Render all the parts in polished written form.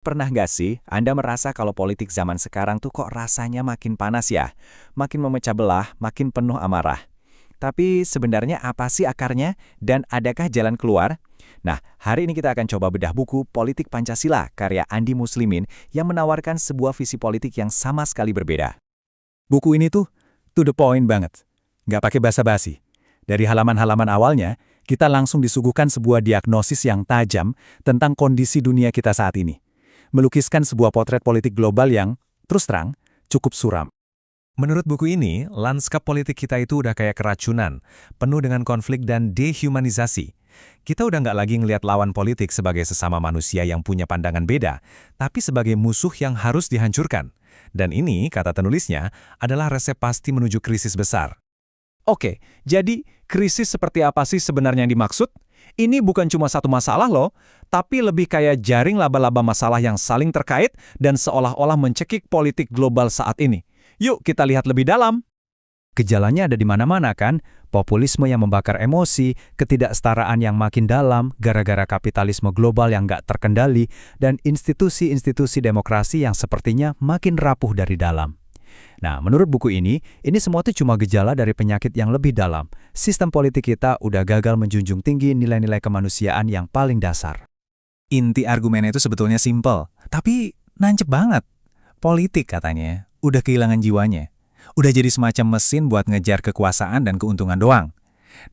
Pernah nggak sih Anda merasa kalau politik zaman sekarang tuh kok rasanya makin panas ya? Makin memecah belah, makin penuh amarah. Tapi sebenarnya apa sih akarnya dan adakah jalan keluar? Nah, hari ini kita akan coba bedah buku Politik Pancasila karya Andi Muslimin yang menawarkan sebuah visi politik yang sama sekali berbeda. Buku ini tuh to the point banget. Nggak pakai basa-basi. Dari halaman-halaman awalnya, kita langsung disuguhkan sebuah diagnosis yang tajam tentang kondisi dunia kita saat ini. Melukiskan sebuah potret politik global yang, terus terang, cukup suram. Menurut buku ini, lanskap politik kita itu udah kayak keracunan, penuh dengan konflik dan dehumanisasi. Kita udah nggak lagi ngelihat lawan politik sebagai sesama manusia yang punya pandangan beda, tapi sebagai musuh yang harus dihancurkan. Dan ini, kata penulisnya, adalah resep pasti menuju krisis besar. Oke, jadi krisis seperti apa sih sebenarnya yang dimaksud? Ini bukan cuma satu masalah loh, tapi lebih kayak jaring laba-laba masalah yang saling terkait dan seolah-olah mencekik politik global saat ini. Yuk kita lihat lebih dalam. Gejalanya ada di mana-mana kan? Populisme yang membakar emosi, ketidaksetaraan yang makin dalam gara-gara kapitalisme global yang nggak terkendali, dan institusi-institusi demokrasi yang sepertinya makin rapuh dari dalam. Nah, menurut buku ini semua tuh cuma gejala dari penyakit yang lebih dalam. Sistem politik kita udah gagal menjunjung tinggi nilai-nilai kemanusiaan yang paling dasar. Inti argumennya itu sebetulnya simpel, tapi nancep banget. Politik katanya udah kehilangan jiwanya. Udah jadi semacam mesin buat ngejar kekuasaan dan keuntungan doang.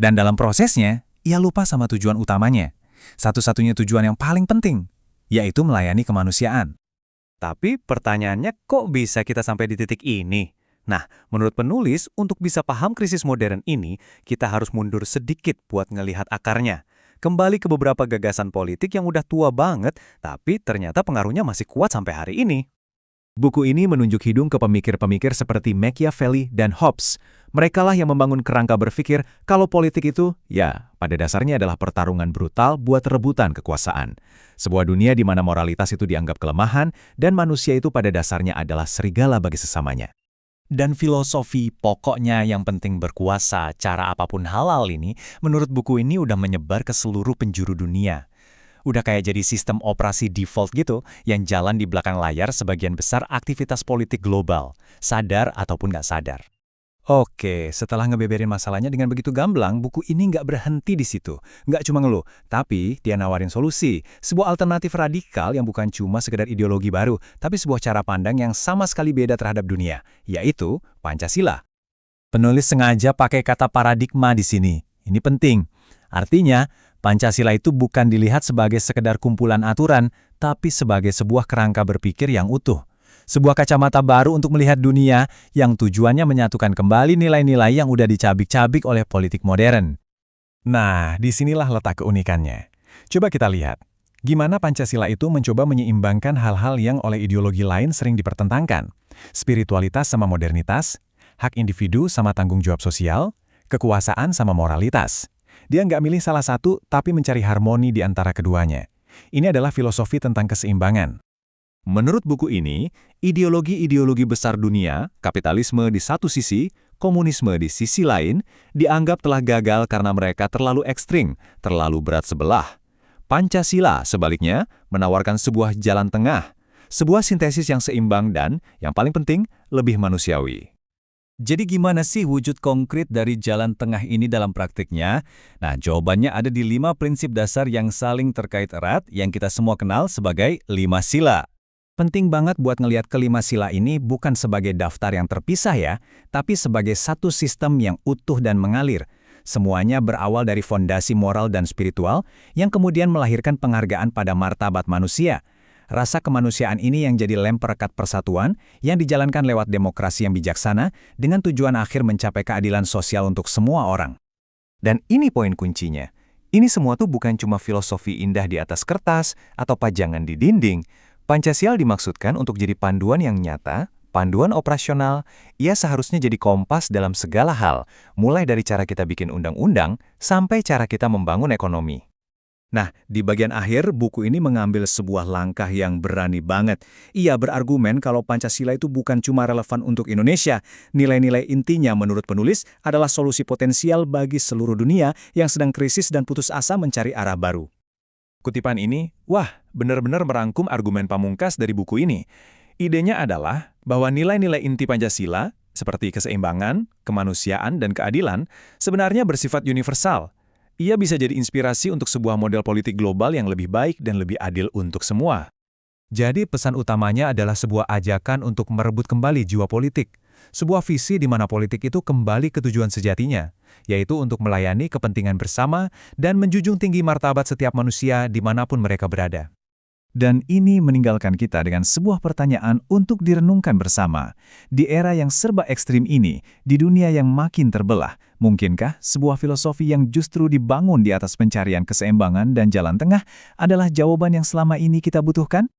Dan dalam prosesnya, ia lupa sama tujuan utamanya. Satu-satunya tujuan yang paling penting, yaitu melayani kemanusiaan. Tapi pertanyaannya kok bisa kita sampai di titik ini? Nah, menurut penulis, untuk bisa paham krisis modern ini, kita harus mundur sedikit buat ngelihat akarnya. Kembali ke beberapa gagasan politik yang udah tua banget, tapi ternyata pengaruhnya masih kuat sampai hari ini. Buku ini menunjuk hidung ke pemikir-pemikir seperti Machiavelli dan Hobbes. Merekalah yang membangun kerangka berpikir kalau politik itu, ya, pada dasarnya adalah pertarungan brutal buat rebutan kekuasaan. Sebuah dunia di mana moralitas itu dianggap kelemahan dan manusia itu pada dasarnya adalah serigala bagi sesamanya. Dan filosofi pokoknya yang penting berkuasa, cara apapun halal ini, menurut buku ini udah menyebar ke seluruh penjuru dunia. Udah kayak jadi sistem operasi default gitu, yang jalan di belakang layar sebagian besar aktivitas politik global, sadar ataupun nggak sadar. Oke, setelah ngebeberin masalahnya dengan begitu gamblang, buku ini nggak berhenti di situ. Nggak cuma ngeluh, tapi dia nawarin solusi, sebuah alternatif radikal yang bukan cuma sekedar ideologi baru, tapi sebuah cara pandang yang sama sekali beda terhadap dunia, yaitu Pancasila. Penulis sengaja pakai kata paradigma di sini. Ini penting. Artinya, Pancasila itu bukan dilihat sebagai sekedar kumpulan aturan, tapi sebagai sebuah kerangka berpikir yang utuh. Sebuah kacamata baru untuk melihat dunia yang tujuannya menyatukan kembali nilai-nilai yang udah dicabik-cabik oleh politik modern. Nah, disinilah letak keunikannya. Coba kita lihat, gimana Pancasila itu mencoba menyeimbangkan hal-hal yang oleh ideologi lain sering dipertentangkan. Spiritualitas sama modernitas, hak individu sama tanggung jawab sosial, kekuasaan sama moralitas. Dia nggak milih salah satu, tapi mencari harmoni di antara keduanya. Ini adalah filosofi tentang keseimbangan. Menurut buku ini, ideologi-ideologi besar dunia, kapitalisme di satu sisi, komunisme di sisi lain, dianggap telah gagal karena mereka terlalu ekstrim, terlalu berat sebelah. Pancasila, sebaliknya, menawarkan sebuah jalan tengah, sebuah sintesis yang seimbang dan, yang paling penting, lebih manusiawi. Jadi gimana sih wujud konkret dari jalan tengah ini dalam praktiknya? Nah, jawabannya ada di 5 prinsip dasar yang saling terkait erat yang kita semua kenal sebagai 5 sila. Penting banget buat ngelihat kelima sila ini bukan sebagai daftar yang terpisah ya, tapi sebagai satu sistem yang utuh dan mengalir. Semuanya berawal dari fondasi moral dan spiritual yang kemudian melahirkan penghargaan pada martabat manusia. Rasa kemanusiaan ini yang jadi lem perekat persatuan yang dijalankan lewat demokrasi yang bijaksana dengan tujuan akhir mencapai keadilan sosial untuk semua orang. Dan ini poin kuncinya. Ini semua tuh bukan cuma filosofi indah di atas kertas atau pajangan di dinding. Pancasila dimaksudkan untuk jadi panduan yang nyata, panduan operasional. Ia seharusnya jadi kompas dalam segala hal, mulai dari cara kita bikin undang-undang sampai cara kita membangun ekonomi. Nah, di bagian akhir, buku ini mengambil sebuah langkah yang berani banget. Ia berargumen kalau Pancasila itu bukan cuma relevan untuk Indonesia. Nilai-nilai intinya menurut penulis adalah solusi potensial bagi seluruh dunia yang sedang krisis dan putus asa mencari arah baru. Kutipan ini, wah, benar-benar merangkum argumen pamungkas dari buku ini. Idenya adalah bahwa nilai-nilai inti Pancasila, seperti keseimbangan, kemanusiaan, dan keadilan, sebenarnya bersifat universal. Ia bisa jadi inspirasi untuk sebuah model politik global yang lebih baik dan lebih adil untuk semua. Jadi pesan utamanya adalah sebuah ajakan untuk merebut kembali jiwa politik. Sebuah visi di mana politik itu kembali ke tujuan sejatinya, yaitu untuk melayani kepentingan bersama dan menjunjung tinggi martabat setiap manusia dimanapun mereka berada. Dan ini meninggalkan kita dengan sebuah pertanyaan untuk direnungkan bersama. Di era yang serba ekstrim ini, di dunia yang makin terbelah, mungkinkah sebuah filosofi yang justru dibangun di atas pencarian keseimbangan dan jalan tengah adalah jawaban yang selama ini kita butuhkan?